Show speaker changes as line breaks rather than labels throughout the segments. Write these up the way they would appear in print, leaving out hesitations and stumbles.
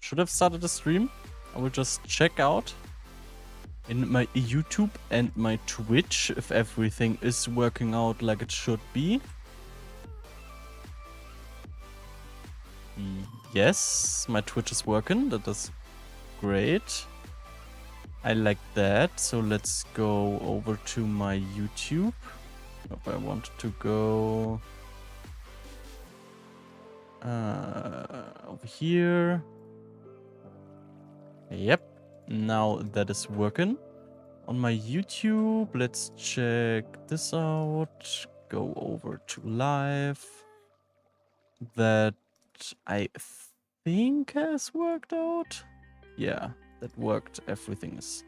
should have started a stream. I will just check out in my YouTube and my Twitch if everything is working out like it should be. Yes, my Twitch is working. That is great. I like that. So let's go over to my YouTube. If I want to go over here. Yep. Now that is working. On my YouTube, let's check this out. Go over to live. That I think has worked out. Yeah, that worked. Everything is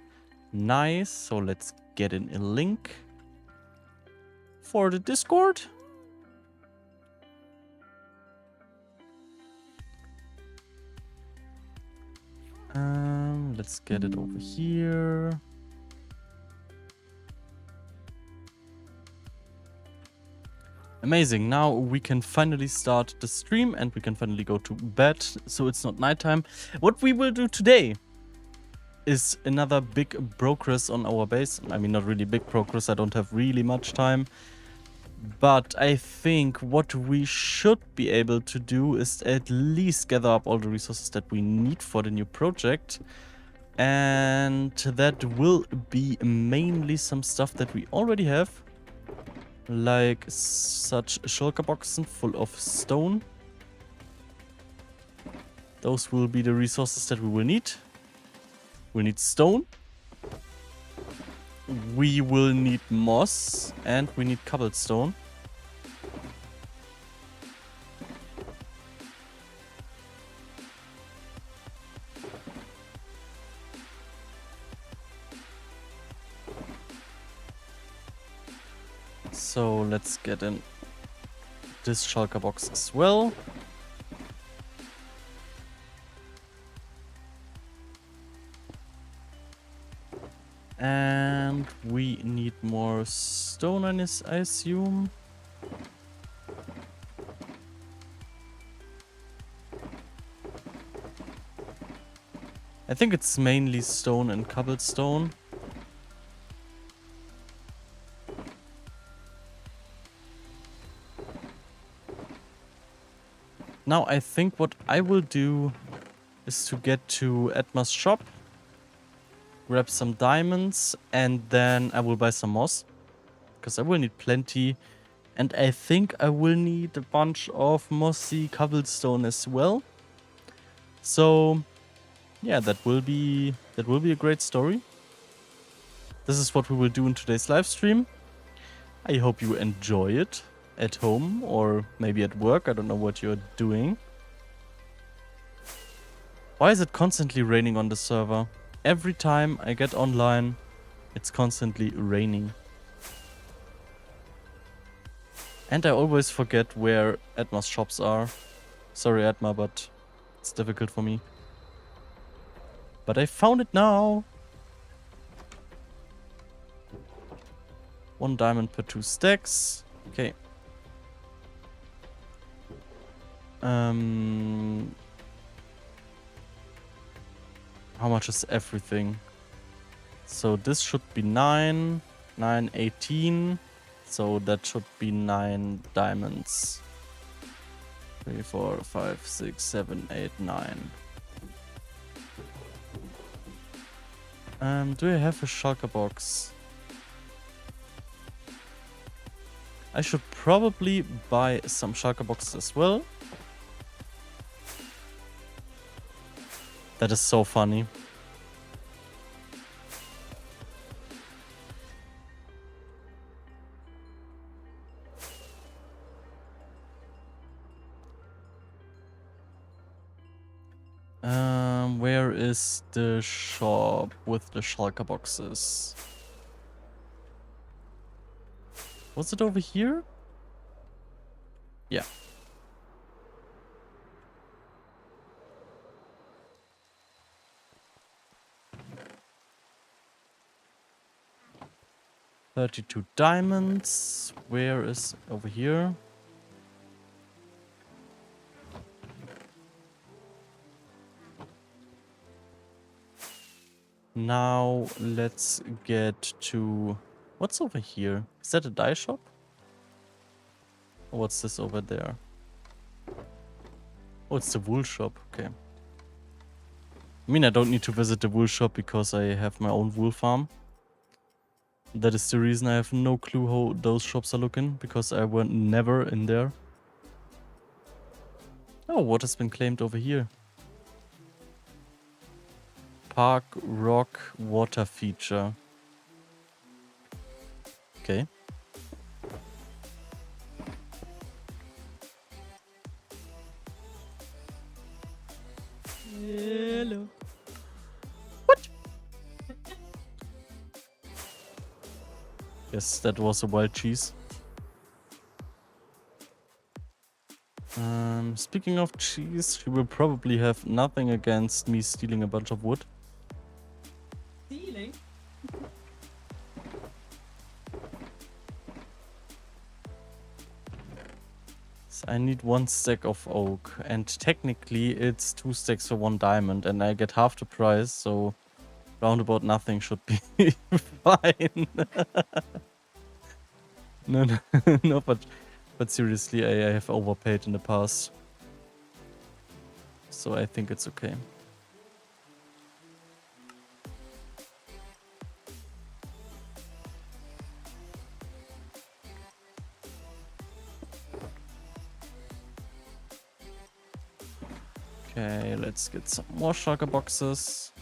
nice. So let's get in a link for the Discord. Let's get it over here. Amazing. Now we can finally start the stream and we can finally go to bed, so it's not nighttime. What we will do today is another big progress on our base. I mean, not really big progress. I don't have really much time. But I think what we should be able to do is at least gather up all the resources that we need for the new project. And that will be mainly some stuff that we already have. Like such shulker boxes full of stone. Those will be the resources that we will need. We'll need stone. We will need moss. And we need cobblestone. So let's get in this shulker box as well. And we need more stone on this, I assume. I think it's mainly stone and cobblestone. Now I think what I will do is to get to Edma's shop, grab some diamonds, and then I will buy some moss. Because I will need plenty. And I think I will need a bunch of mossy cobblestone as well. So yeah, that will be a great story. This is what we will do in today's live stream. I hope you enjoy it at home or maybe at work. I don't know what you're doing. Why is it constantly raining on the server? Every time I get online, it's constantly raining. And I always forget where Edma's shops are. Sorry, Edma, but it's difficult for me. But I found it now. 1 diamond per 2 stacks. Okay. How much is everything? So this should be 9, 9, 18. So that should be 9 diamonds. 3, 4, 5, 6, 7, 8, 9. Do I have a shulker box? I should probably buy some shulker boxes as well. That is so funny. Where is the shop with the shulker boxes? Was it over here? Yeah. $32 diamonds. Where is over here? Now let's get to... What's over here? Is that a dye shop? Or what's this over there? Oh, it's the wool shop. Okay. I mean, I don't need to visit the wool shop because I have my own wool farm. That is the reason I have no clue how those shops are looking, because I went never in there. Oh, what has been claimed over here? Park Rock Water Feature. Okay.
Hello.
What? Yes, that was a wild cheese. Speaking of cheese, she will probably have nothing against me stealing a bunch of wood.
Stealing?
So I need 1 stack of oak, and technically it's 2 stacks for 1 diamond, and I get half the price, so round about nothing should be fine. No, no, but seriously, I have overpaid in the past. So I think it's okay. Okay, let's get some more shulker boxes.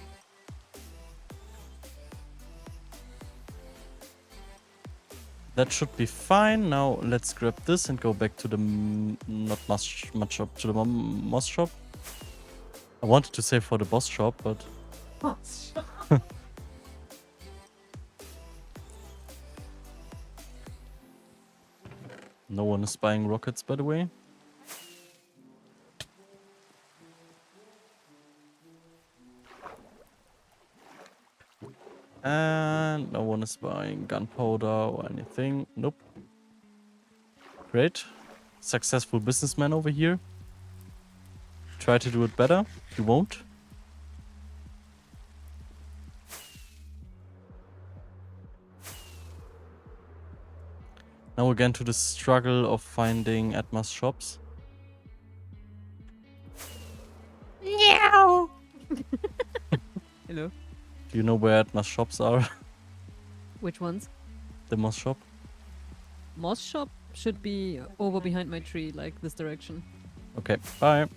That should be fine. Now let's grab this and go back to the not much shop, to the moss shop. I wanted to say for the boss shop, but no one is buying rockets, by the way. And no one is buying gunpowder or anything. Nope. Great. Successful businessman over here. Try to do it better. You won't. Now again to the struggle of finding Atmas shops.
Meow. Hello.
Do you know where Atmas shops are?
Which ones?
The moss shop?
Moss shop should be over behind my tree, like this direction.
Okay, bye.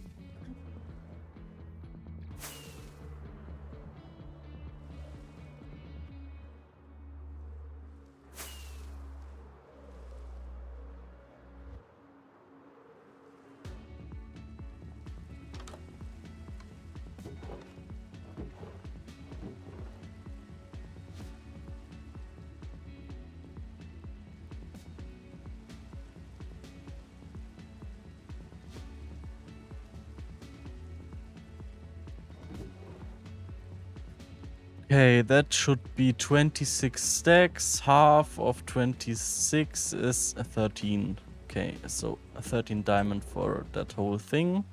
Okay, that should be 26 stacks. Half of 26 is 13. Okay, so 13 diamond for that whole thing.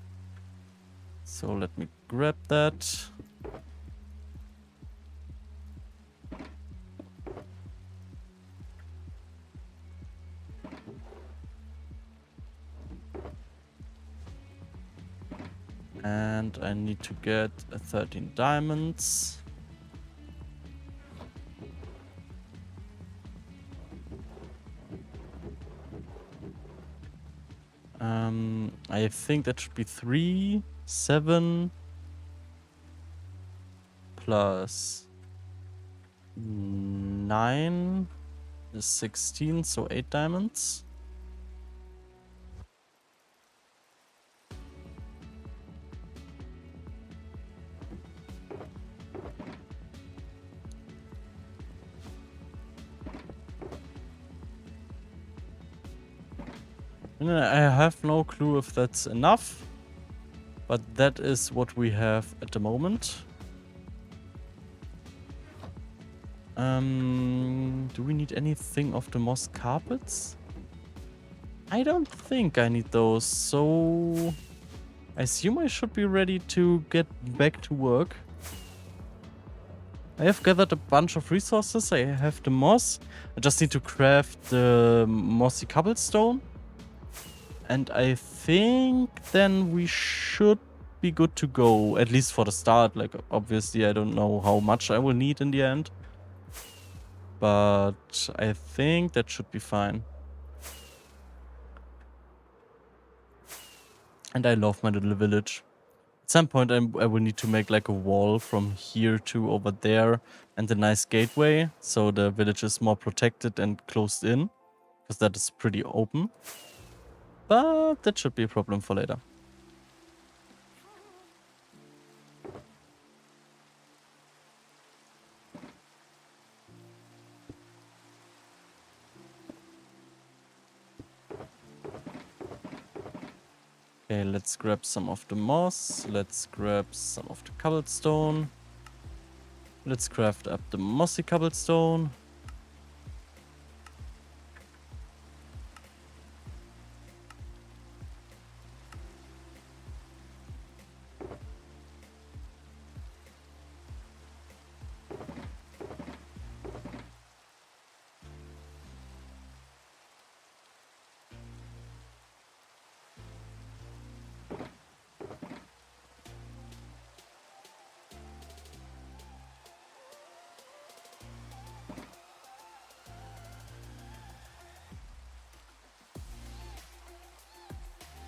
So let me grab that. And I need to get 13 diamonds. I think that should be 3, 7 plus 9 is 16, so 8 diamonds. And I have no clue if that's enough, but that is what we have at the moment. Do we need anything of the moss carpets? I don't think I need those, so I assume I should be ready to get back to work. I have gathered a bunch of resources. I have the moss. I just need to craft the mossy cobblestone. And I think then we should be good to go, at least for the start. Like, obviously, I don't know how much I will need in the end. But I think that should be fine. And I love my little village. At some point, I will need to make like a wall from here to over there and a nice gateway, so the village is more protected and closed in, because that is pretty open. But that should be a problem for later. Okay, let's grab some of the moss. Let's grab some of the cobblestone. Let's craft up the mossy cobblestone.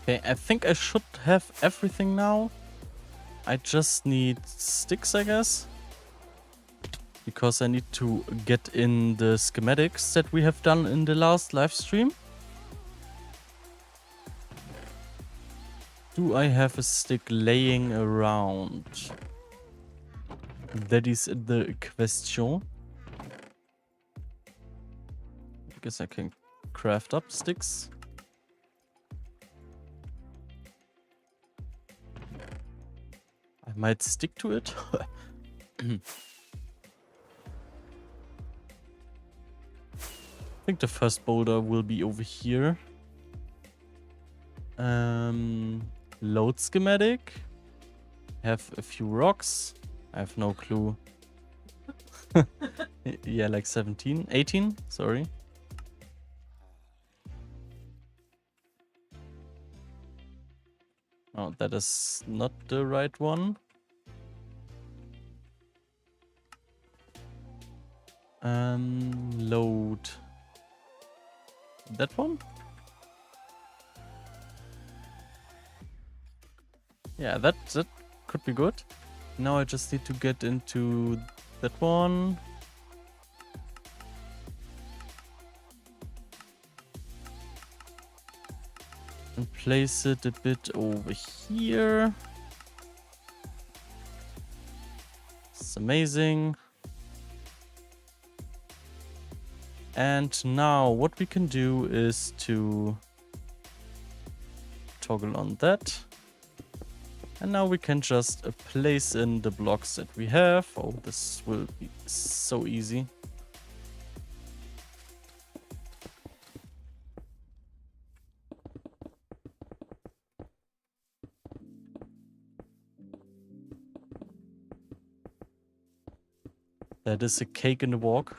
Okay, I think I should have everything now. I just need sticks, I guess. Because I need to get in the schematics that we have done in the last live stream. Do I have a stick laying around? That is the question. I guess I can craft up sticks. I might stick to it. I think the first boulder will be over here. Load schematic. Have a few rocks. I have no clue. Yeah, like 17, 18, sorry. Oh, that is not the right one. Load. That one? Yeah, that could be good. Now I just need to get into that one. And place it a bit over here. It's amazing. And now what we can do is to toggle on that. And now we can just place in the blocks that we have. Oh, this will be so easy. That is a cake in the walk.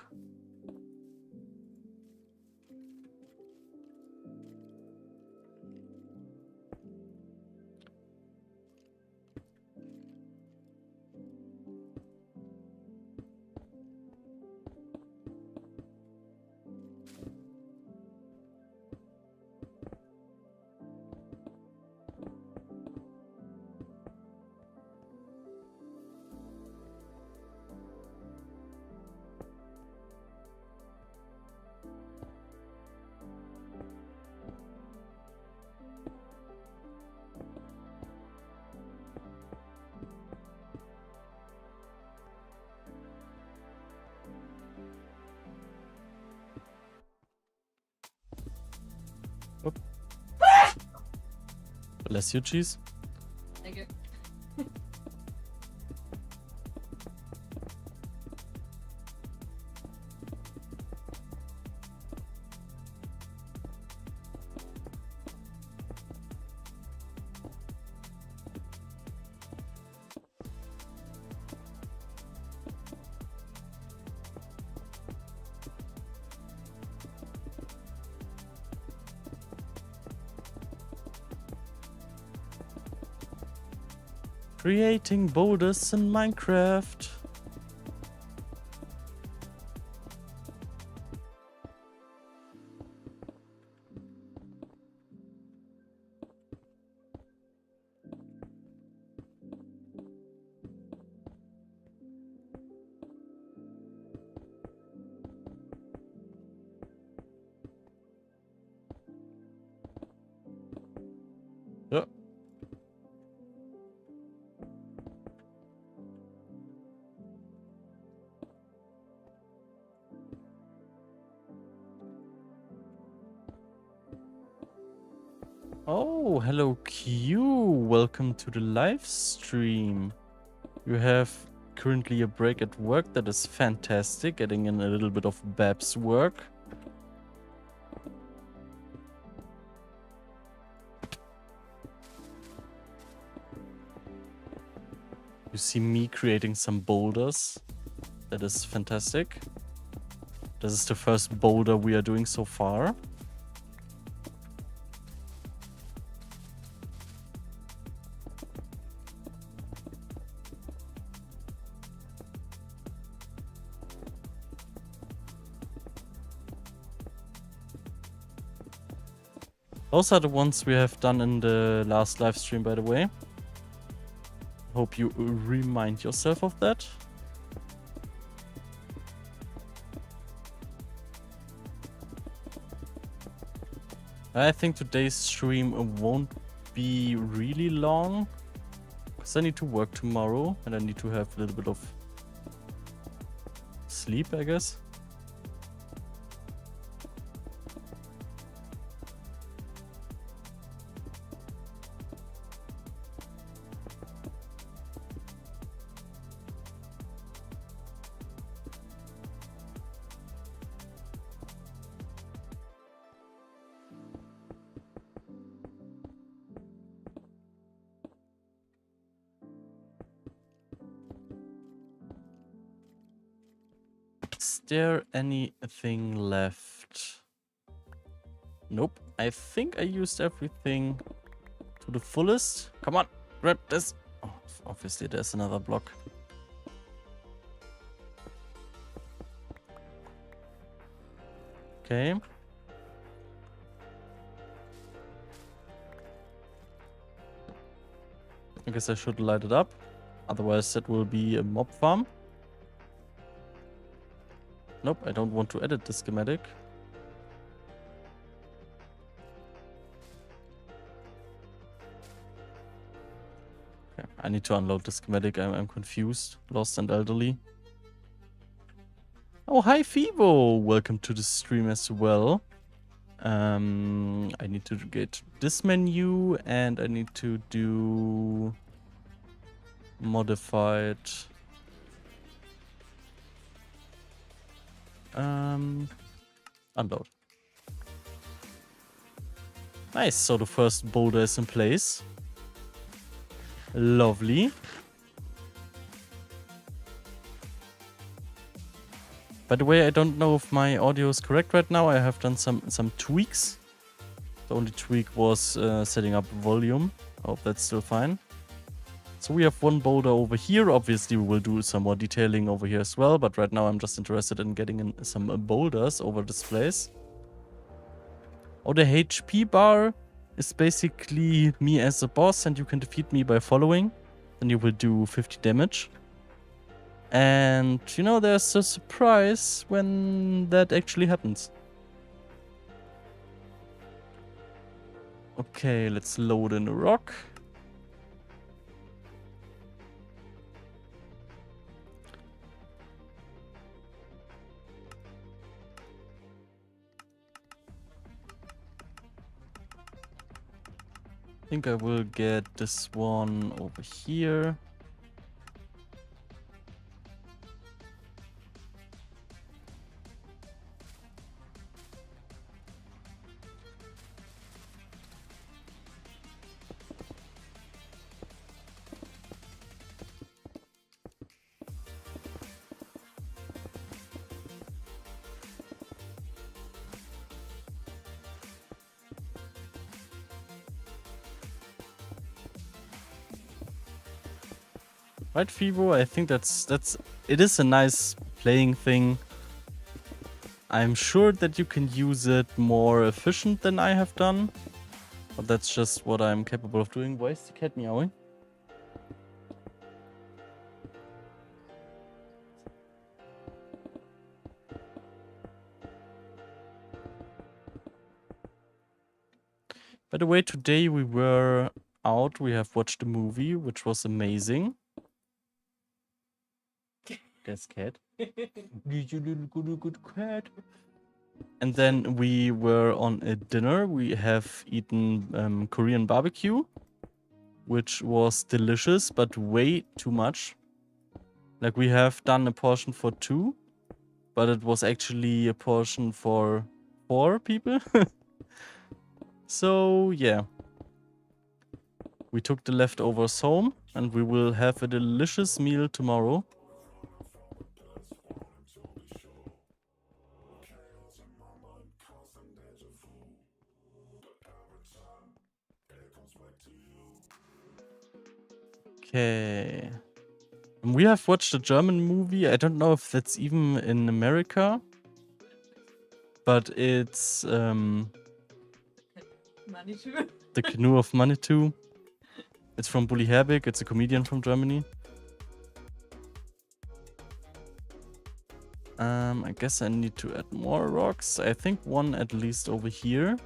Oop. Bless you, cheese.
Thank you.
Creating boulders in Minecraft. Yeah. Oh, hello Q. Welcome to the live stream. You have currently a break at work. That is fantastic. Getting in a little bit of Bab's work. You see me creating some boulders. That is fantastic. This is the first boulder we are doing so far. Those are the ones we have done in the last live stream, by the way. Hope you remind yourself of that. I think today's stream won't be really long, because I need to work tomorrow and I need to have a little bit of sleep, I guess. Is there anything left? Nope. I think I used everything to the fullest. Come on, grab this. Oh, obviously there's another block. Okay. I guess I should light it up. Otherwise that will be a mob farm. Nope, I don't want to edit the schematic. Okay, I need to unload the schematic. I'm confused, lost and elderly. Oh, hi Fivo! Welcome to the stream as well. I need to get this menu and I need to do modified. Unload. Nice, so the first boulder is in place. Lovely. By the way, I don't know if my audio is correct right now. I have done some tweaks. The only tweak was setting up volume. I hope that's still fine. So we have one boulder over here. Obviously, we will do some more detailing over here as well. But right now, I'm just interested in getting in some boulders over this place. Oh, the HP bar is basically me as a boss. And you can defeat me by following. Then you will do 50 damage. And, you know, there's a surprise when that actually happens. Okay, let's load in a rock. I think I will get this one over here. Right, Fibo? I think it is a nice playing thing. I'm sure that you can use it more efficient than I have done. But that's just what I'm capable of doing. Why is the cat meowing? By the way, today we were out. We have watched a movie, which was amazing. There's cat. You little good cat. And then we were on a dinner. We have eaten Korean barbecue, which was delicious, but way too much. Like, we have done a portion for 2, but it was actually a portion for 4 people. So, yeah. We took the leftovers home, and we will have a delicious meal tomorrow. Okay. We have watched a German movie. I don't know if that's even in America. But it's
Manitou.
The Canoe of Manitou. It's from Bully Herbig. It's a comedian from Germany. I guess I need to add more rocks. I think one at least over here.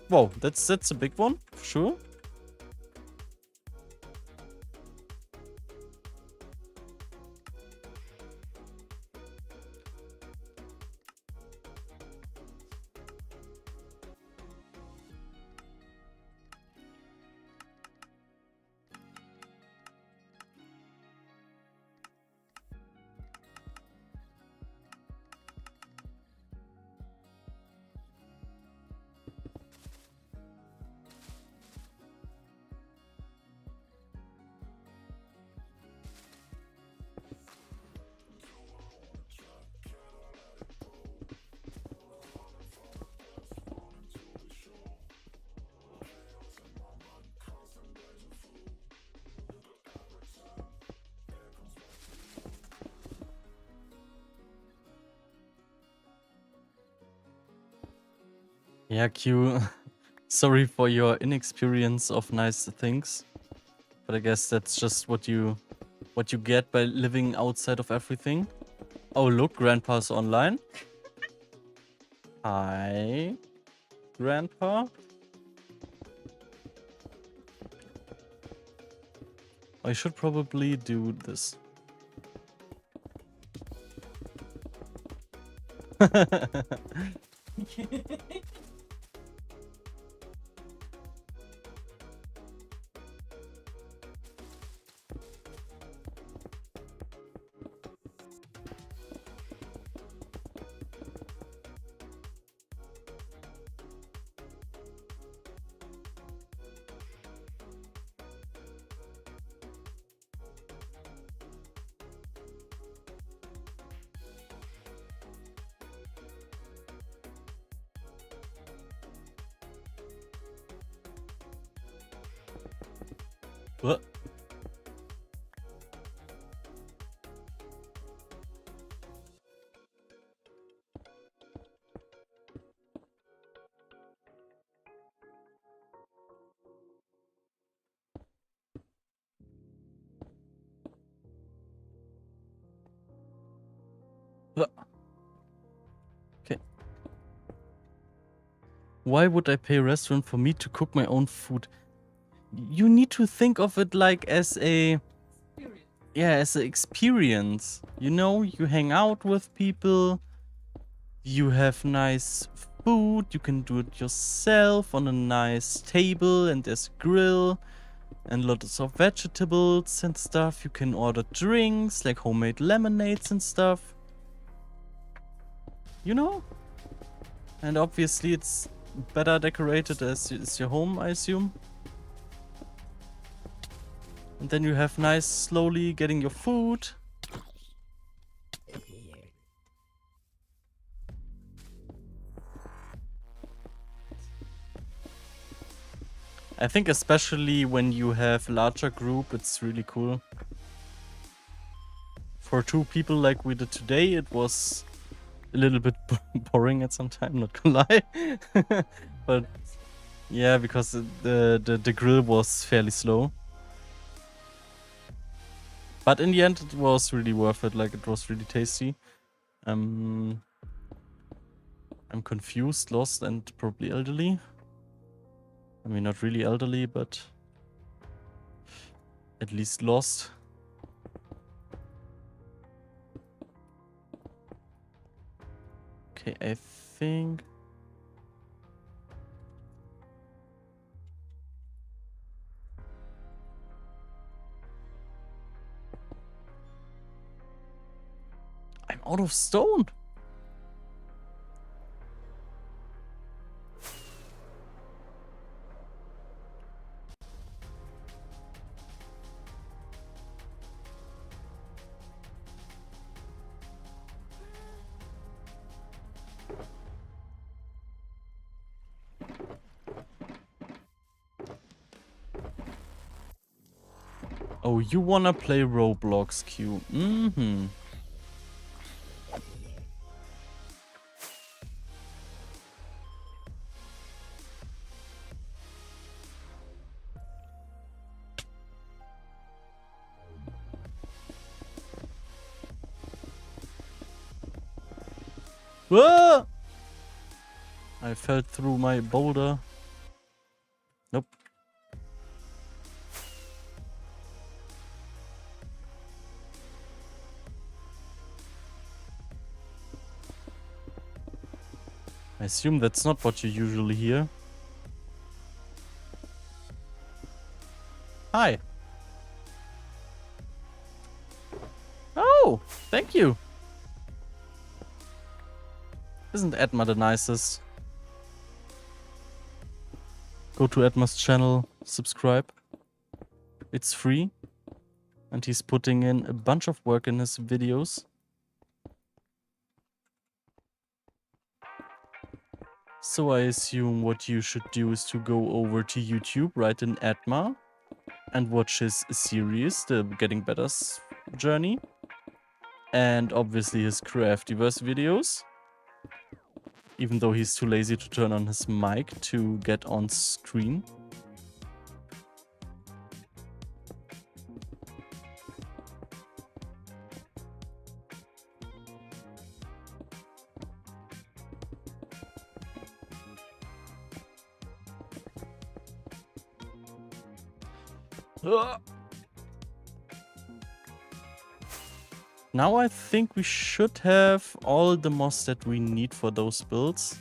Whoa, that's a big one, for sure. Yeah, Q. Sorry for your inexperience of nice things. But I guess that's just what you get by living outside of everything. Oh, look, Grandpa's online. Hi, Grandpa. I should probably do this. What? Okay. Why would I pay a restaurant for me to cook my own food? You need to think of it like as a... Yeah, as an experience. You know, you hang out with people. You have nice food. You can do it yourself on a nice table. And there's a grill. And lots of vegetables and stuff. You can order drinks, like homemade lemonades and stuff. You know? And obviously it's better decorated as your home, I assume. And then you have nice, slowly getting your food. I think especially when you have a larger group, it's really cool. For 2 people like we did today, it was a little bit boring at some time, not gonna lie. But yeah, because the grill was fairly slow. But in the end, it was really worth it. Like, it was really tasty. I'm confused, lost, and probably elderly. I mean, not really elderly, but at least lost. Okay, I think... I'm out of stone! Oh, you wanna play Roblox, Q? Mm-hmm. Whoa! I fell through my boulder. Nope. I assume that's not what you usually hear. Hi. Oh, thank you. Isn't Edma the nicest? Go to Edma's channel, subscribe. It's free. And he's putting in a bunch of work in his videos. So I assume what you should do is to go over to YouTube, write in Edma, and watch his series, the Getting Better journey. And obviously his Craftiverse videos. Even though he's too lazy to turn on his mic to get on screen. Now I think we should have all the moss that we need for those builds.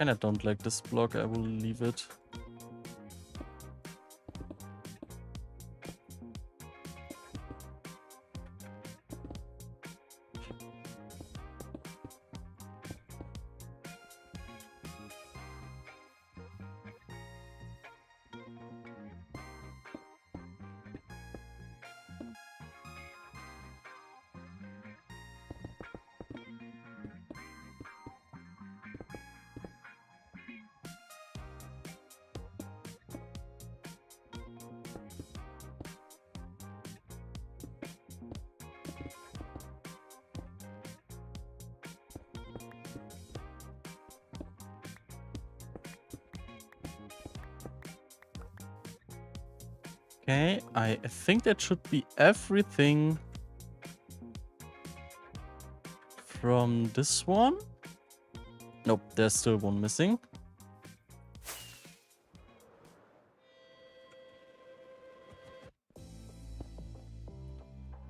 And I don't like this block, I will leave it. Okay, I think that should be everything from this one. Nope, there's still one missing.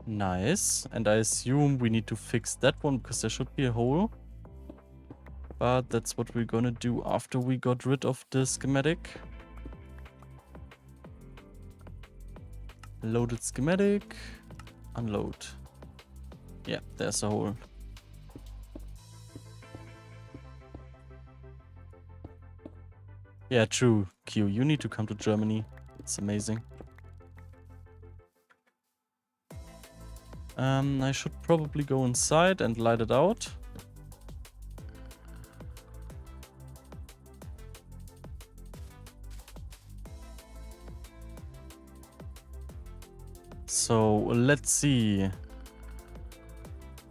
Nice. And I assume we need to fix that one because there should be a hole. But that's what we're gonna do after we got rid of the schematic. Loaded schematic. Unload. Yeah, there's a hole. Yeah, true, Q. You need to come to Germany. It's amazing. I should probably go inside and light it out. So, let's see.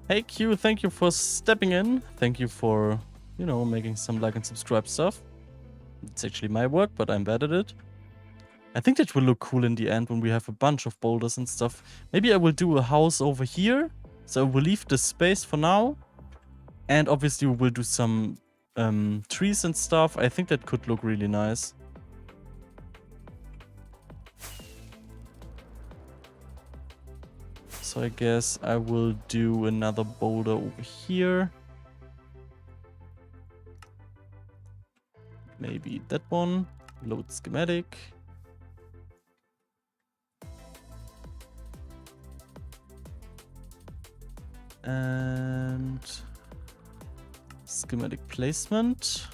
Hey Q, thank you for stepping in. Thank you for, you know, making some like and subscribe stuff. It's actually my work, but I'm bad at it. I think that will look cool in the end when we have a bunch of boulders and stuff. Maybe I will do a house over here. So we'll leave this space for now. And obviously we will do some trees and stuff. I think that could look really nice. So I guess I will do another boulder over here. Maybe that one. Load schematic. And schematic placement.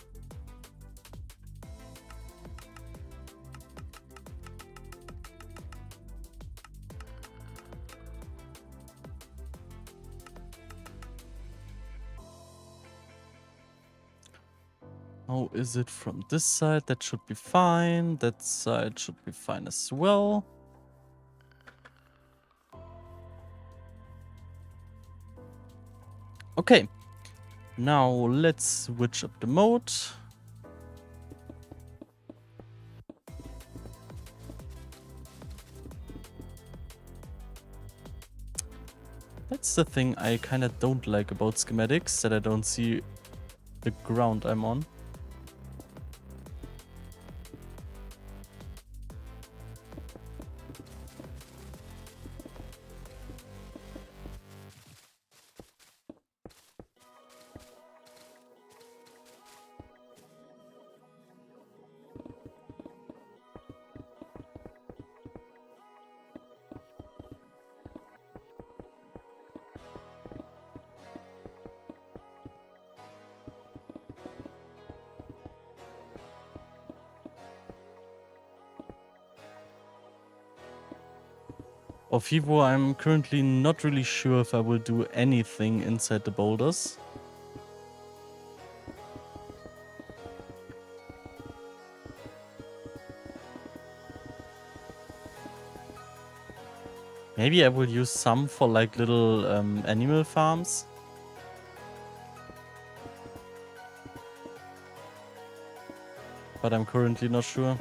How is it from this side? That should be fine. That side should be fine as well. Okay, now let's switch up the mode. That's the thing I kind of don't like about schematics, that I don't see the ground I'm on. Of Vivo, I'm currently not really sure if I will do anything inside the boulders. Maybe I will use some for like little animal farms. But I'm currently not sure.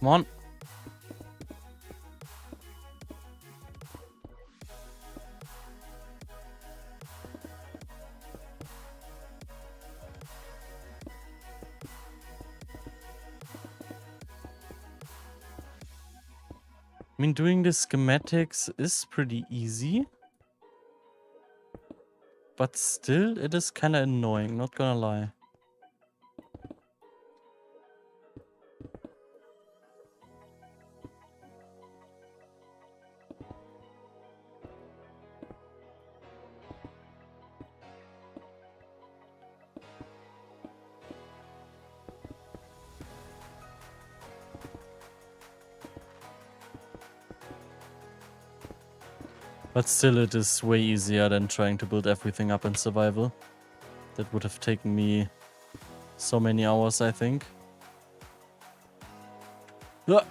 Come on. I mean, doing the schematics is pretty easy. But still, it is kind of annoying, not gonna lie. But still, it is way easier than trying to build everything up in survival. That would have taken me so many hours, I think. Ah.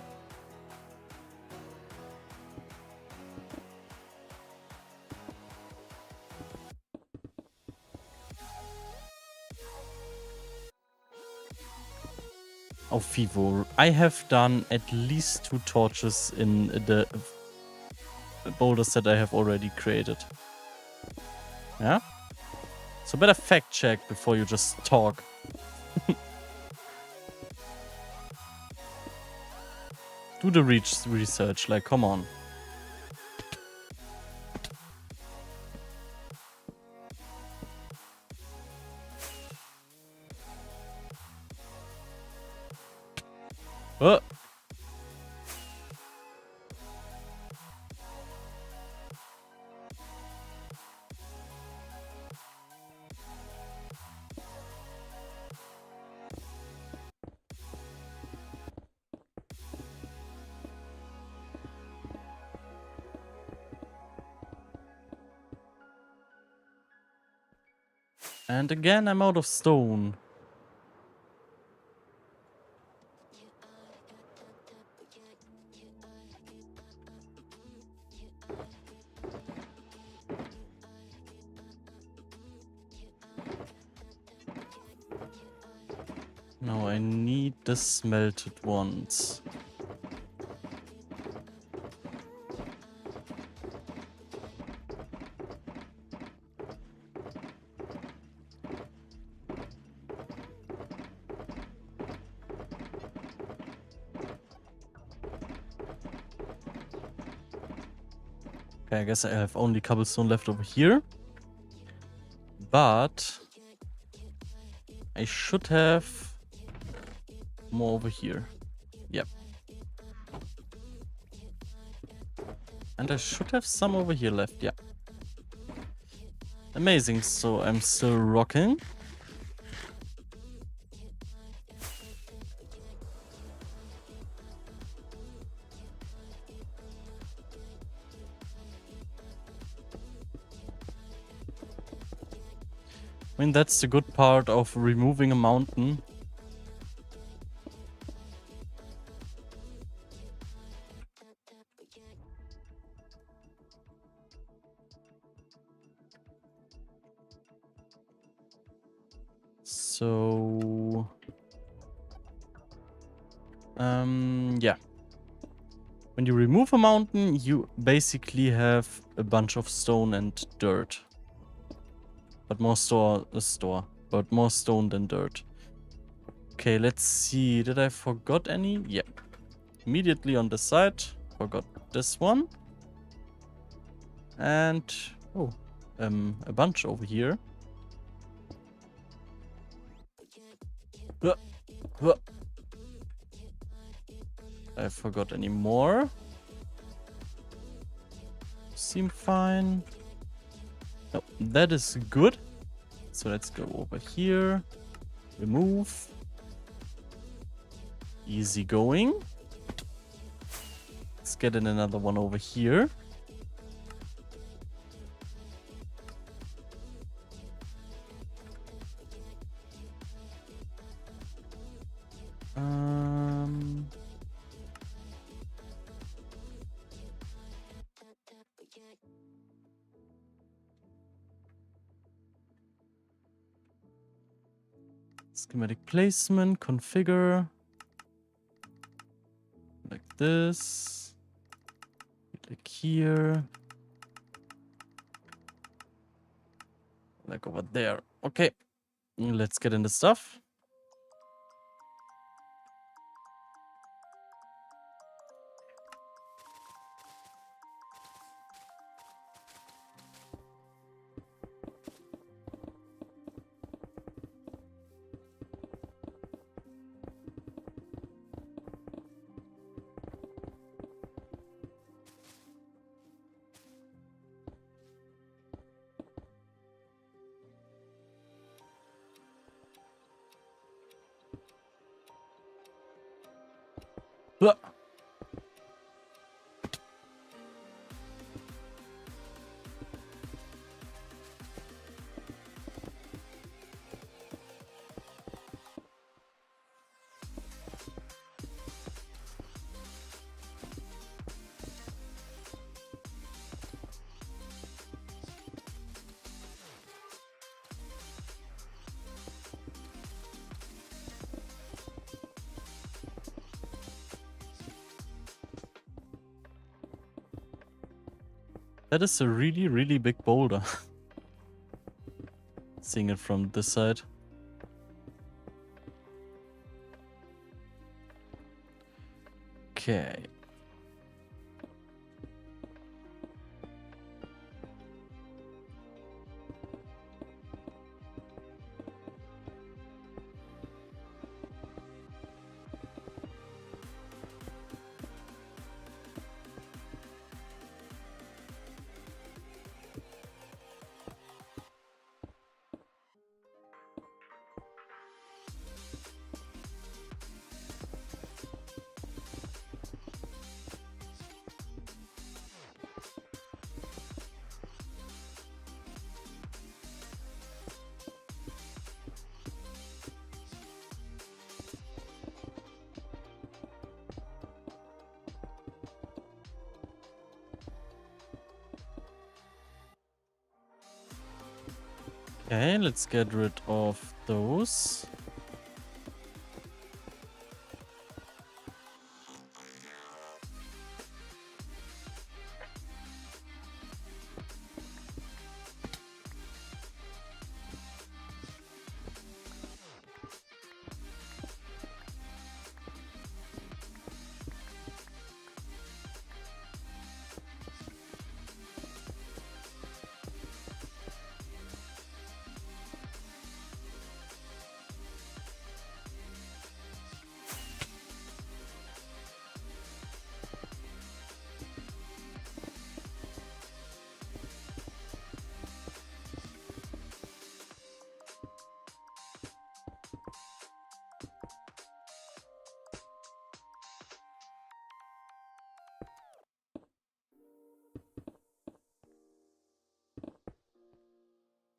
Auf Vivo. I have done at least 2 torches in the boulders that I have already created. Yeah? So better fact check before you just talk. Do the research, like, come on. Oh. And again, I'm out of stone. No, I need the smelted ones. Okay, I guess I have only cobblestone left over here. But I should have more over here. Yep. And I should have some over here left, yeah. Amazing, so I'm still rocking. I mean, that's the good part of removing a mountain. So, yeah. When you remove a mountain, you basically have a bunch of stone and dirt. But more but more stone than dirt. Okay, let's see. Did I forgot any? Yeah. Immediately on the side, forgot this one. And, oh, a bunch over here. I forgot any more. Seem fine. No, that is good. So let's go over here. Remove. Easy going. Let's get in another one over here. Schematic placement, configure. Like this. Like here. Like over there. Okay. Let's get in the stuff. Blah. That is a really, really big boulder. Seeing it from this side. Okay. Okay, let's get rid of those.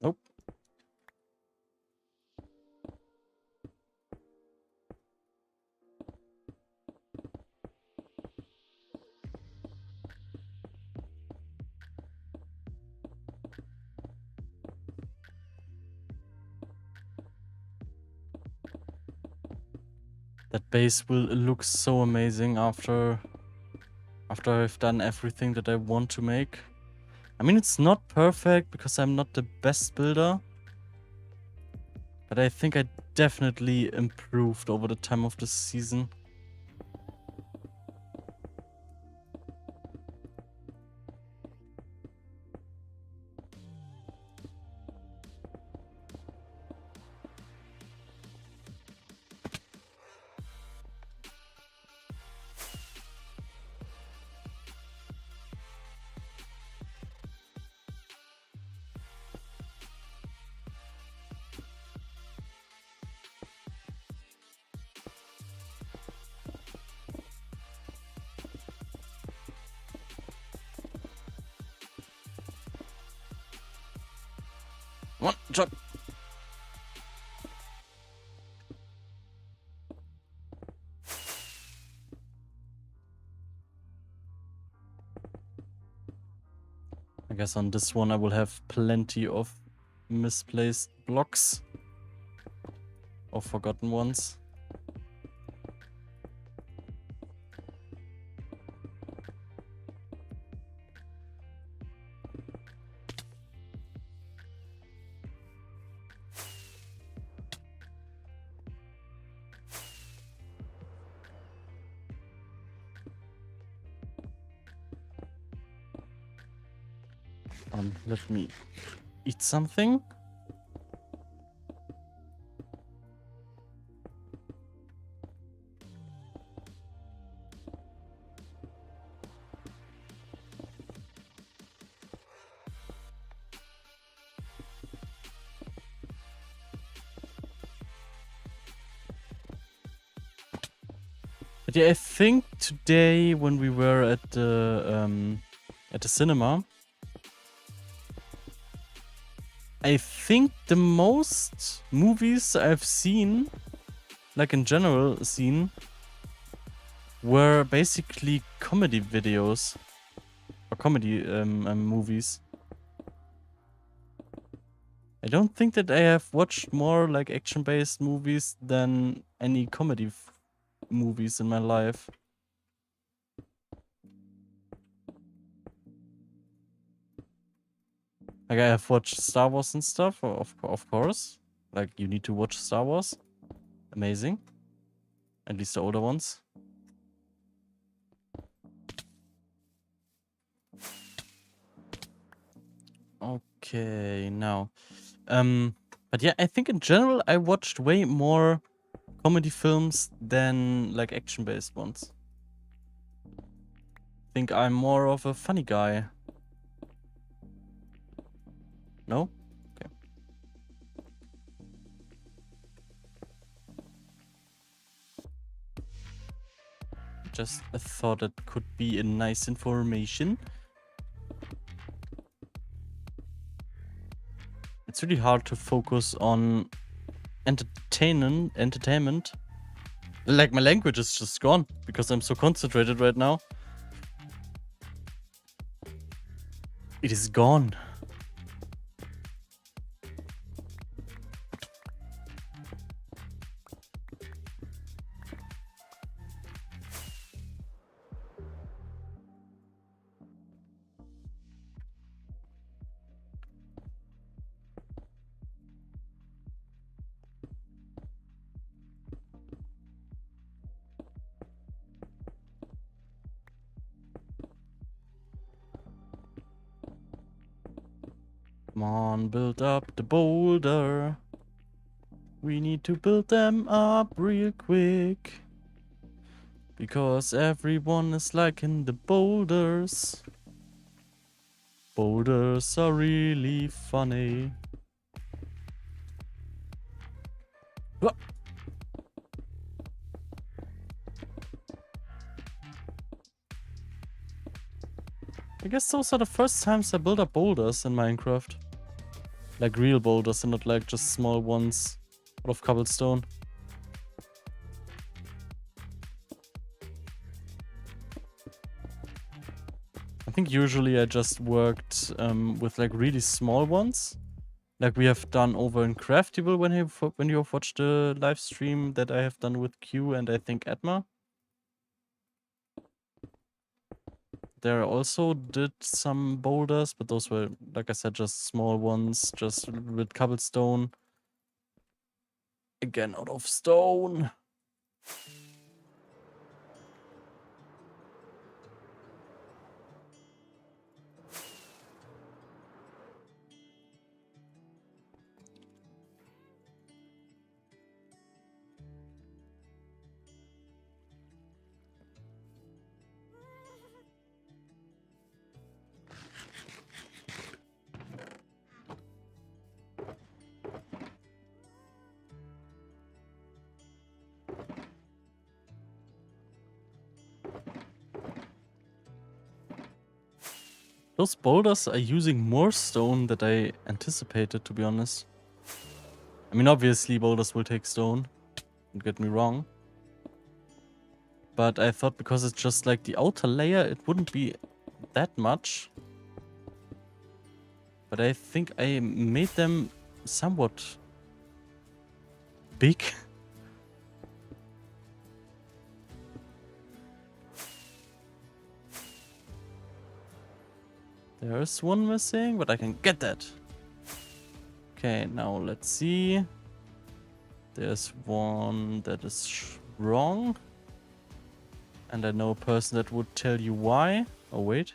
Nope. That base will look so amazing after I've done everything that I want to make. I mean, it's not perfect because I'm not the best builder, but I think I definitely improved over the time of the season. One shot. I guess on this one I will have plenty of misplaced blocks or forgotten ones. Let me eat something. But yeah, I think today when we were at the cinema, I think the most movies I've seen, like in general seen, were basically comedy videos or comedy movies. I don't think that I have watched more like action-based movies than any comedy movies in my life. Like, I have watched Star Wars and stuff, of course. Like, you need to watch Star Wars. Amazing. At least the older ones. Okay, now. But yeah, I think in general I watched way more comedy films than like action-based ones. I think I'm more of a funny guy. No? Okay. Just I thought it could be a nice information. It's really hard to focus on entertainment. Like, my language is just gone because I'm so concentrated right now. It is gone. Come on, build up the boulder. We need to build them up real quick. Because everyone is liking the boulders. Boulders are really funny. Whoa. I guess those are the first times I built up boulders in Minecraft. Like real boulders and not like just small ones out of cobblestone. I think usually I just worked with like really small ones. Like we have done over in Craftiverse when you have watched the live stream that I have done with Q and I think Edma. There I also did some boulders, but those were, like I said, just small ones, just with cobblestone. Again, out of stone. Those boulders are using more stone than I anticipated, to be honest. I mean, obviously boulders will take stone, don't get me wrong. But I thought because it's just like the outer layer, it wouldn't be that much. But I think I made them somewhat big. There's one missing, but I can get that. Okay, now let's see. There's one that is wrong. And I know a person that would tell you why. Oh, wait.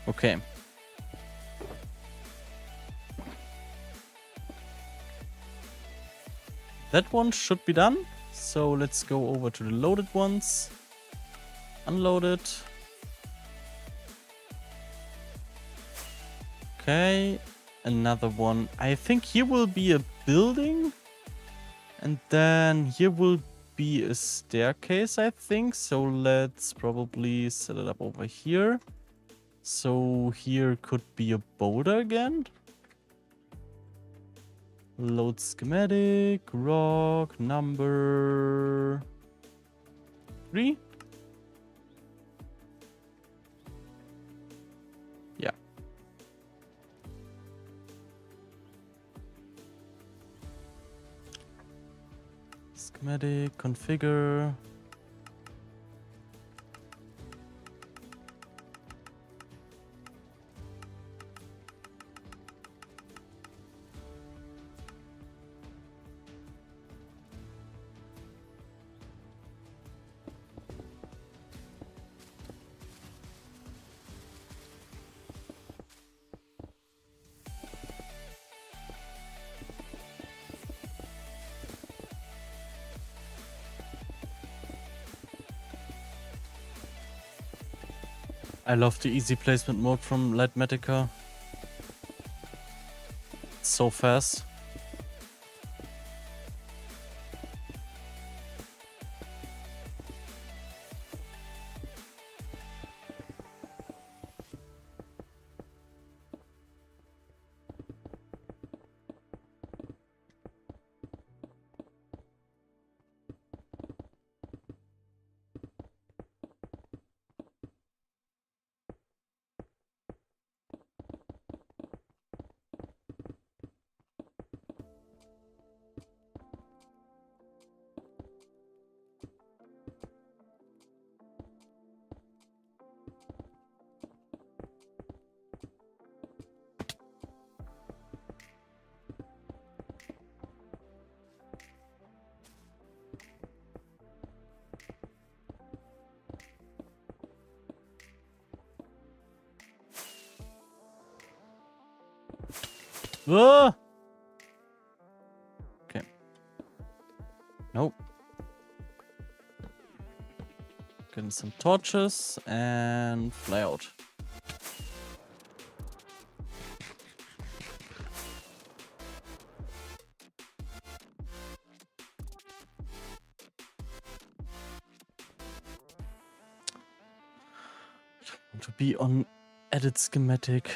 Okay. That one should be done. So let's go over to the loaded ones. Unload it. Okay. Another one. I think here will be a building. And then here will be a staircase, I think. So let's probably set it up over here. So here could be a boulder again. Load schematic, rock, number 3. Yeah. Schematic, configure. I love the easy placement mode from Lightmatica. It's so fast. Ah! Okay. Nope. Getting some torches and fly out. Want to be on edit schematic.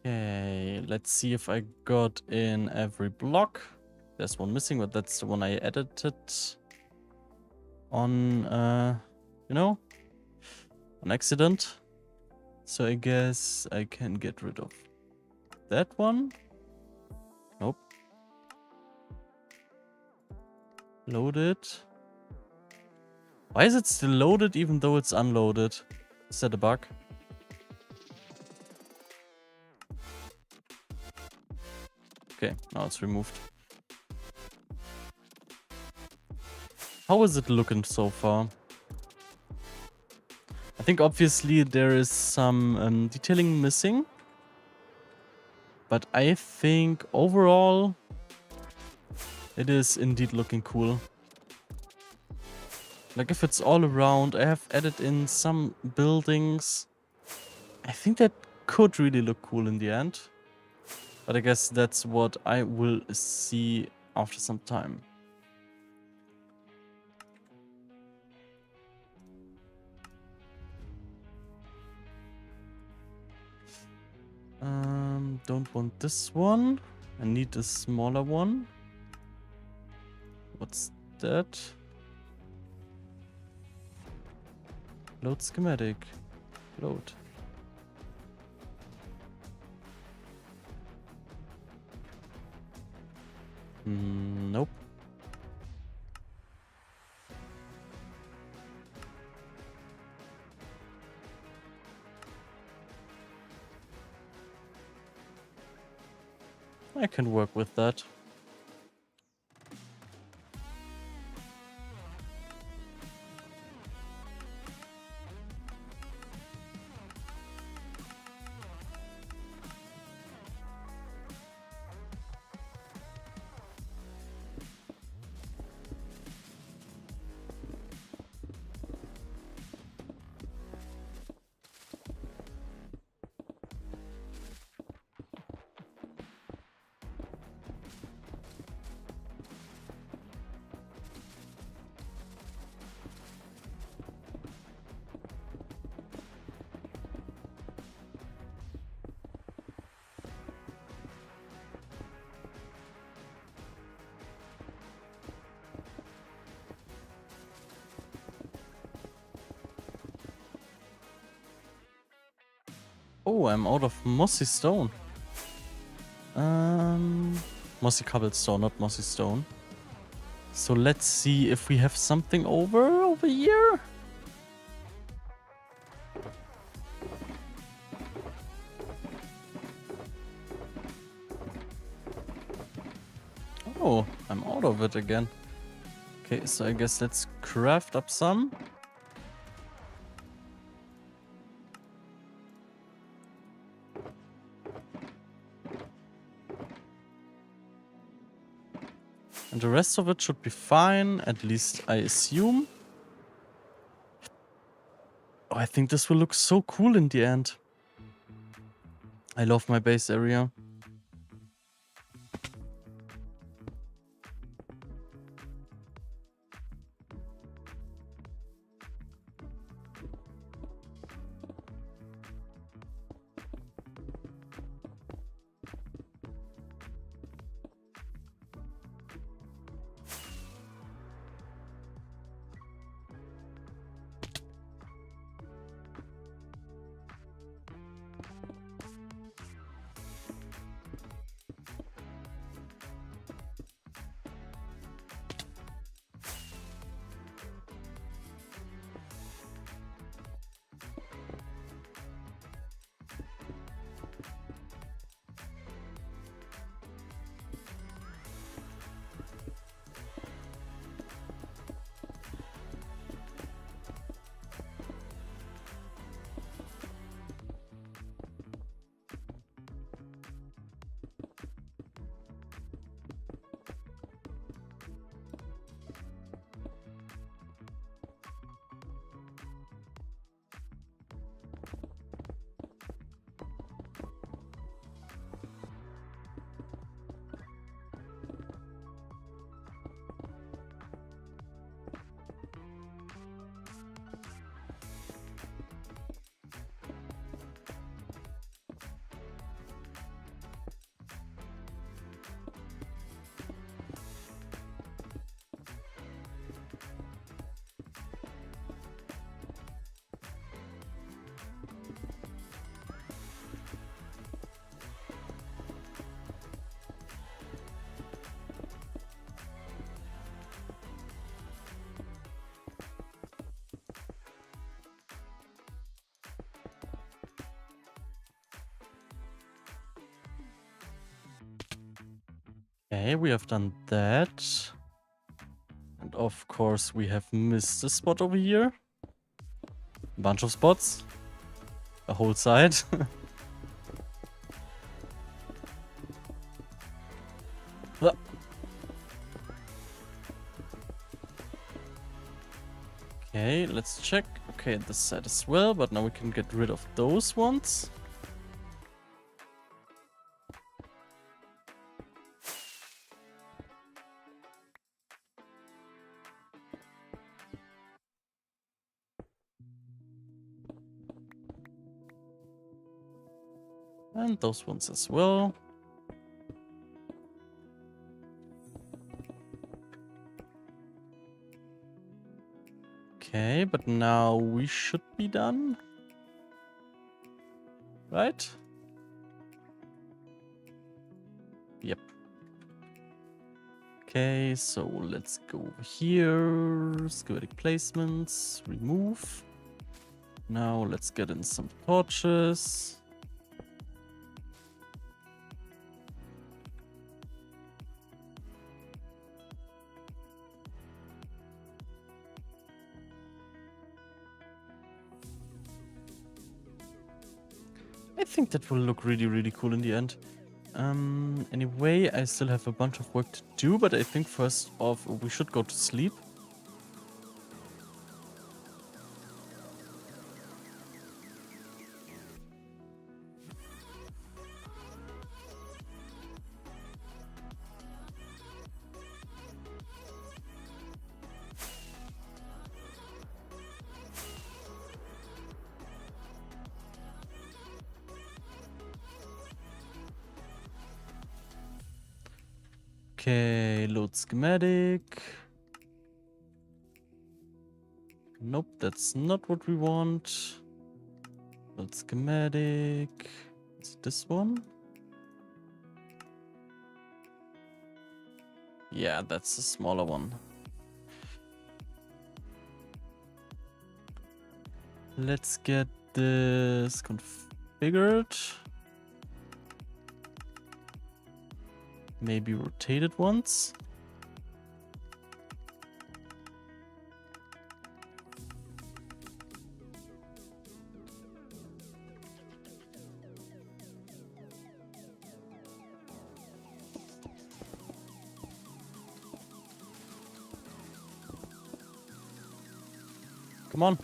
Okay, let's see if I got in every block. There's one missing, but that's the one I edited on, you know, on accident. So I guess I can get rid of that one. Nope. Load it. Why is it still loaded even though it's unloaded? Is that a bug? Okay, now it's removed. How is it looking so far? I think obviously there is some detailing missing. But I think overall it is indeed looking cool. Like if it's all around, I have added in some buildings. I think that could really look cool in the end. But I guess that's what I will see after some time. Don't want this one. I need a smaller one. What's that? Load schematic. Load. Nope. I can work with that. Oh, I'm out of mossy stone. Mossy cobblestone, not mossy stone. So let's see if we have something over here. Oh, I'm out of it again. Okay, so I guess let's craft up some. And the rest of it should be fine, at least I assume. Oh, I think this will look so cool in the end. I love my base area. Okay, we have done that. And of course, we have missed a spot over here. A bunch of spots. A whole side. Ah. Okay, let's check. Okay, this side as well, but now we can get rid of those ones. And those ones as well. Okay, but now we should be done. Right? Yep. Okay, so let's go over here. Schematic placements. Remove. Now let's get in some torches. I think that will look really, really cool in the end. Anyway, I still have a bunch of work to do, but I think first off, we should go to sleep. Okay, load schematic. Nope, that's not what we want. Load schematic. Is it this one? Yeah, that's the smaller one. Let's get this configured. Maybe rotate it once. Come on.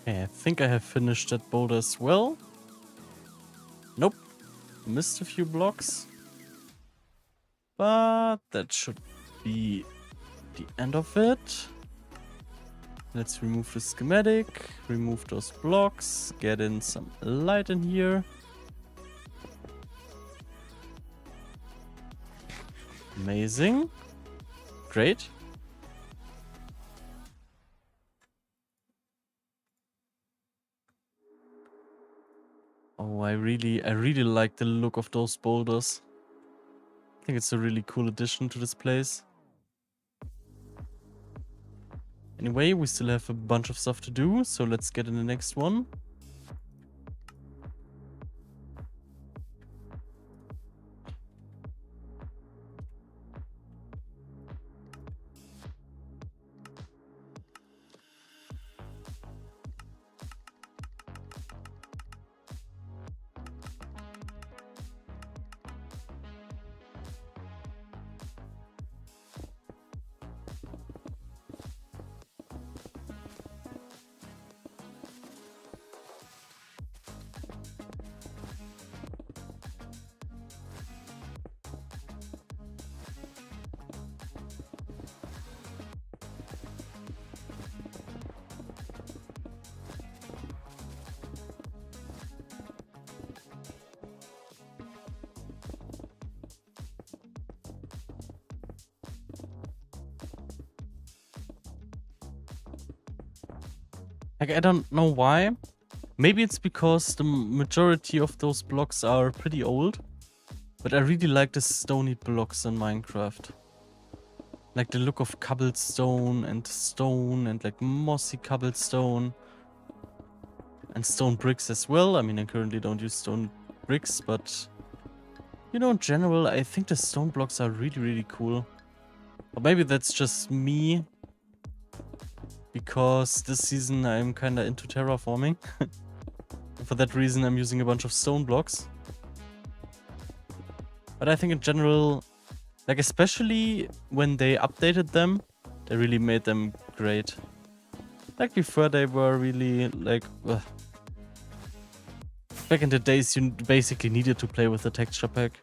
Okay, I think I have finished that boulder as well. Nope. Missed a few blocks. But that should be the end of it. Let's remove the schematic, remove those blocks, get in some light in here. Amazing. Great. Oh, I really like the look of those boulders. I think it's a really cool addition to this place. Anyway, we still have a bunch of stuff to do, so let's get in the next one. Like, I don't know why. Maybe it's because the majority of those blocks are pretty old. But I really like the stony blocks in Minecraft. Like the look of cobblestone and like mossy cobblestone. And stone bricks as well. I mean, I currently don't use stone bricks, but... You know, in general, I think the stone blocks are really cool. Or maybe that's just me. Because this season I'm kinda into terraforming. For that reason I'm using a bunch of stone blocks. But I think in general, like especially when they updated them, they really made them great. Like before they were really like... ugh. Back in the days you basically needed to play with the texture pack.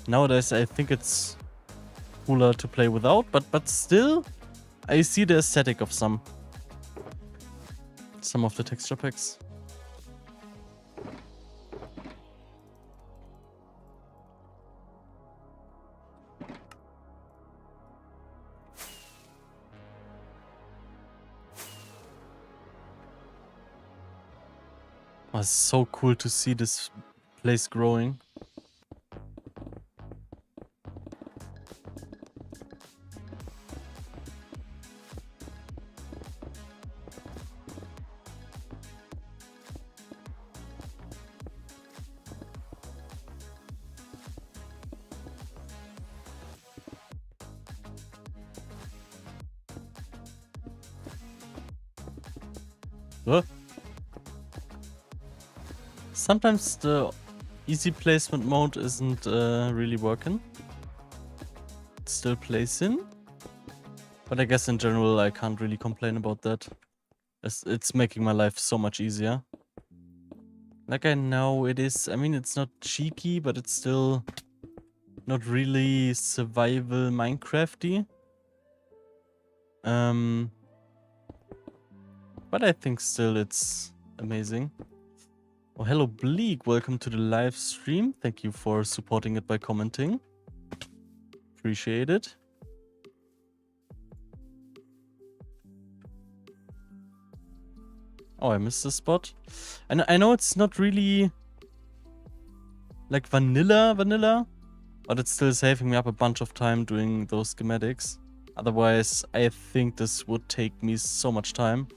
Nowadays I think it's cooler to play without, but still I see the aesthetic of some of the texture packs. Oh, it's so cool to see this place growing. Huh? Sometimes the easy placement mode isn't really working. It's still placing. But I guess in general I can't really complain about that. It's making my life so much easier. Like I know it is, I mean it's not cheeky, but it's still not really survival Minecrafty. But I think still it's amazing. Oh, hello Bleak, welcome to the live stream. Thank you for supporting it by commenting. Appreciate it. Oh, I missed the spot. I know it's not really like vanilla, but it's still saving me up a bunch of time doing those schematics. Otherwise, I think this would take me so much time.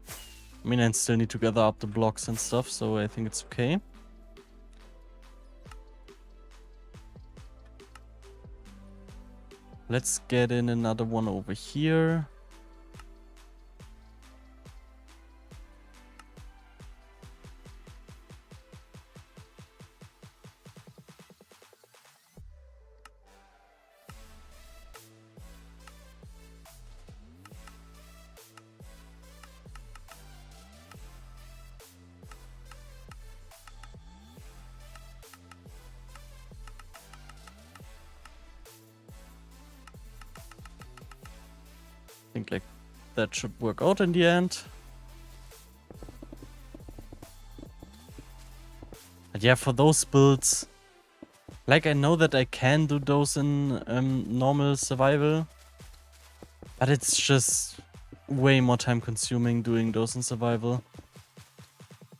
I mean, I still need to gather up the blocks and stuff, so I think it's okay. Let's get in another one over here. I think like that should work out in the end. But yeah, for those builds, like I know that I can do those in normal survival, but it's just way more time consuming doing those in survival.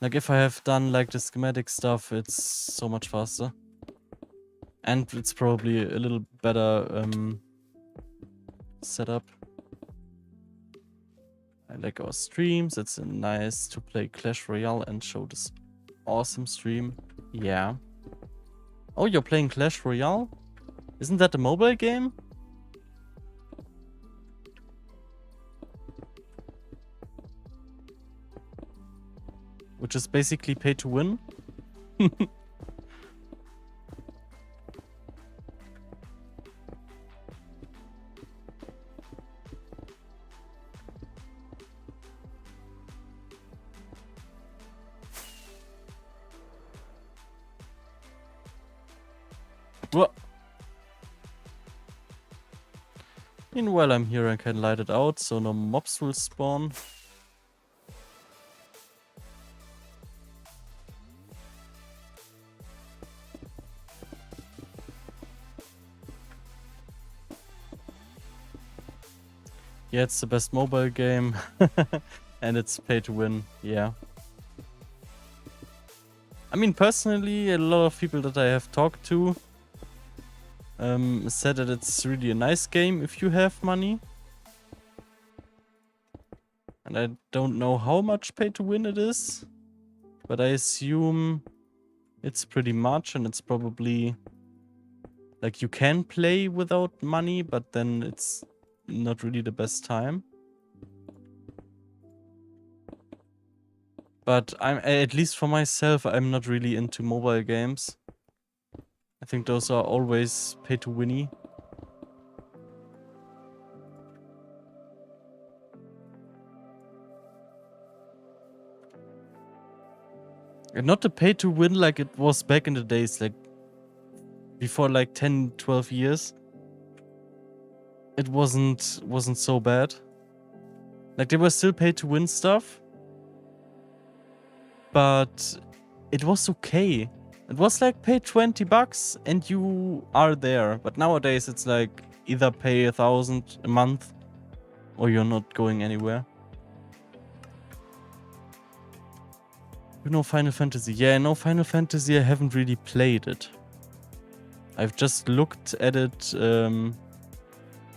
Like if I have done like the schematic stuff, it's so much faster. And it's probably a little better setup. I like our streams. It's nice to play Clash Royale and show this awesome stream. Yeah. Oh, you're playing Clash Royale? Isn't that a mobile game? Which is basically pay to win? What? Meanwhile, I'm here and can light it out, so no mobs will spawn. Yeah, it's the best mobile game. And it's pay to win, yeah. I mean, personally, a lot of people that I have talked to said that it's really a nice game if you have money. And I don't know how much pay to win it is, but I assume it's pretty much, and it's probably like you can play without money, but then it's not really the best time. But I'm, at least for myself, I'm not really into mobile games. I think those are always pay to winny. And not the pay to win like it was back in the days, like before like 10, 12 years. It wasn't so bad. Like they were still pay to win stuff, but it was okay. It was like pay $20 and you are there. But nowadays it's like either pay 1,000 a month or you're not going anywhere. You know Final Fantasy? Yeah, I know Final Fantasy. I haven't really played it. I've just looked at it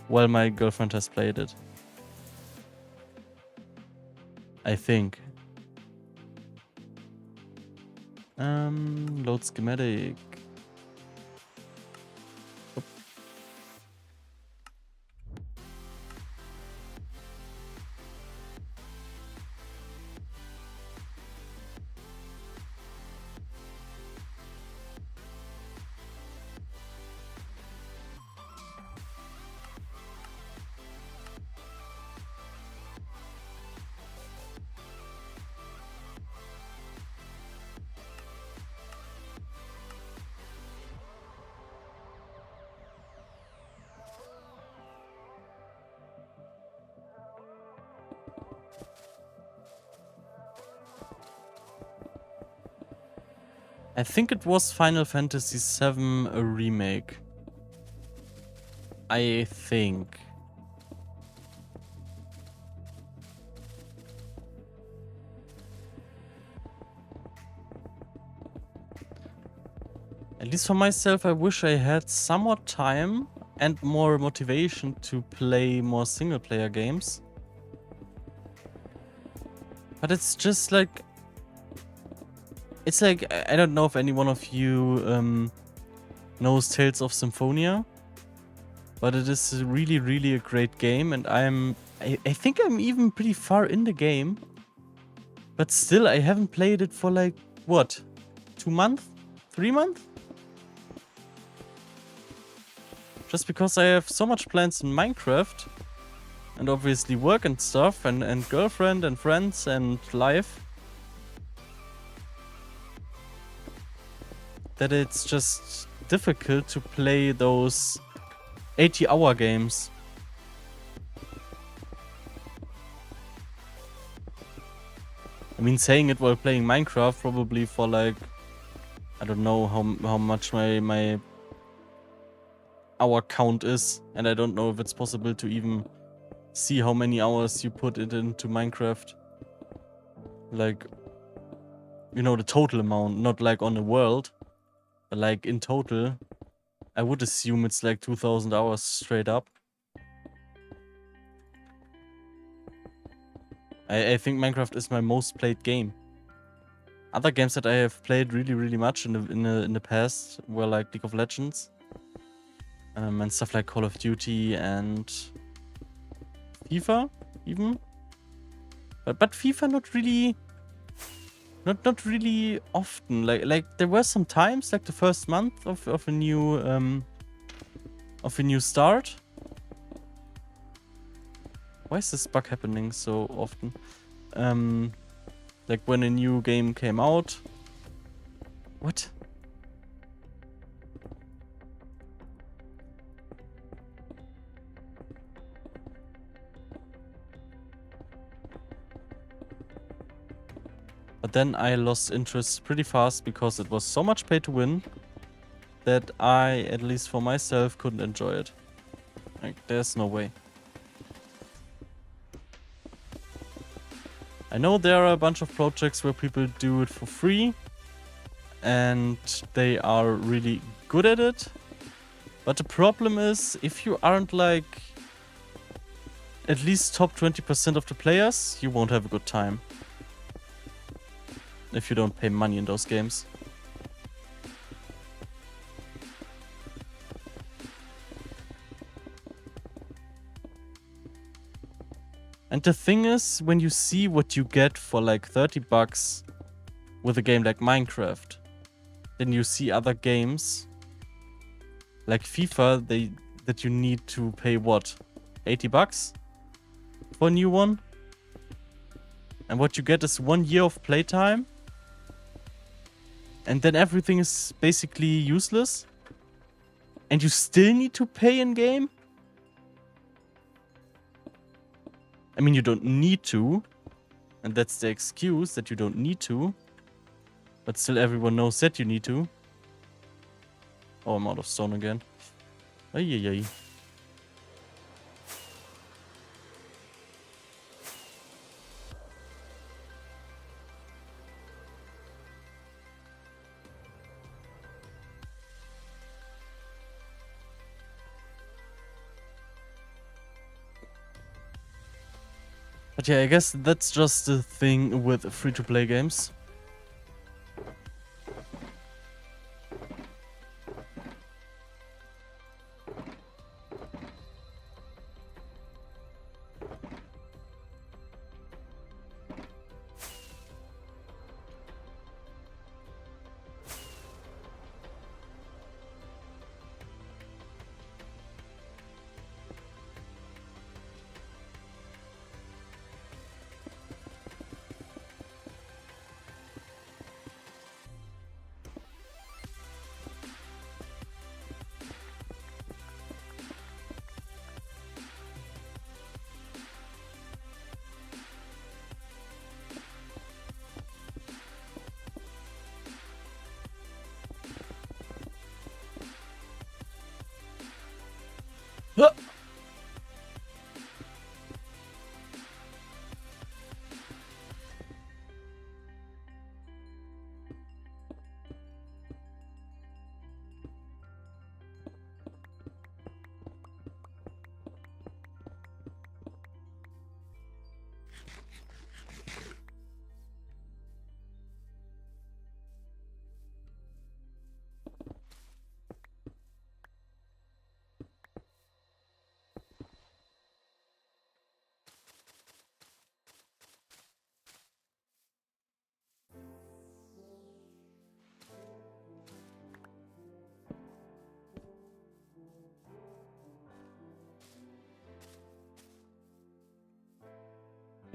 while my girlfriend has played it. I think. Load schematic. Oop. I think it was Final Fantasy VII a remake. I think. At least for myself, I wish I had some more time and more motivation to play more single-player games. But it's just like... It's like, I don't know if any one of you knows Tales of Symphonia. But it is really, really a great game. And I think I'm even pretty far in the game. But still, I haven't played it for like, what? 2 months? 3 months? Just because I have so much plans in Minecraft. And obviously work and stuff. And girlfriend and friends and life. That it's just difficult to play those 80-hour games. I mean, saying it while playing Minecraft probably for like, I don't know how much my hour count is, and I don't know if it's possible to even see how many hours you put it into Minecraft. Like, you know, the total amount, not like on the world, but like in total. I would assume it's like 2,000 hours straight up. I think Minecraft is my most played game. Other games that I have played really, really much in the past were like League of Legends. And stuff like Call of Duty and FIFA even. But FIFA not really often. Like there were some times, like the first month of a new start. Why is this bug happening so often? Like when a new game came out. What? But then I lost interest pretty fast because it was so much pay to win that I, at least for myself, couldn't enjoy it. Like, there's no way. I know there are a bunch of projects where people do it for free and they are really good at it. But the problem is, if you aren't like at least top 20% of the players, you won't have a good time. If you don't pay money in those games. And the thing is, when you see what you get for like 30 bucks with a game like Minecraft, then you see other games like FIFA that you need to pay what? 80 bucks for a new one? And what you get is 1 year of playtime. And then everything is basically useless. And you still need to pay in game? I mean, you don't need to. And that's the excuse, that you don't need to. But still everyone knows that you need to. Oh, I'm out of stone again. Ay. But yeah, I guess that's just the thing with free-to-play games.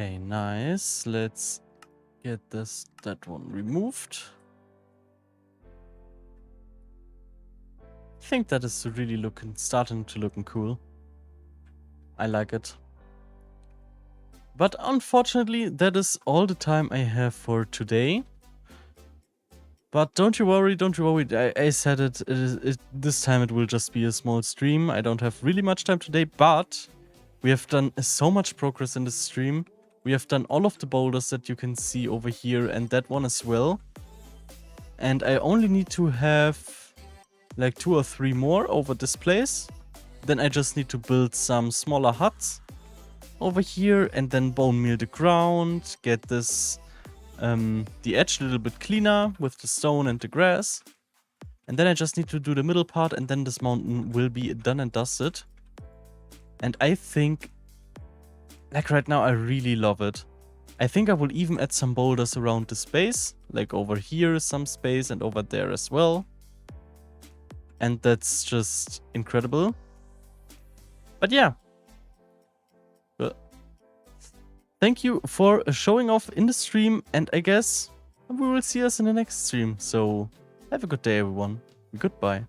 Okay, nice. Let's get that one removed. I think that is really starting to looking cool. I like it. But unfortunately, that is all the time I have for today. But don't you worry. I said it, this time it will just be a small stream. I don't have really much time today, but we have done so much progress in this stream. We have done all of the boulders that you can see over here and that one as well. And I only need to have like 2 or 3 more over this place. Then I just need to build some smaller huts over here and then bone meal the ground, get this the edge a little bit cleaner with the stone and the grass. And then I just need to do the middle part and then this mountain will be done and dusted. And I think, like right now, I really love it. I think I will even add some boulders around the space, like over here some space and over there as well. And that's just incredible. But yeah. Thank you for showing off in the stream, and I guess we will see us in the next stream. So have a good day, everyone. Goodbye.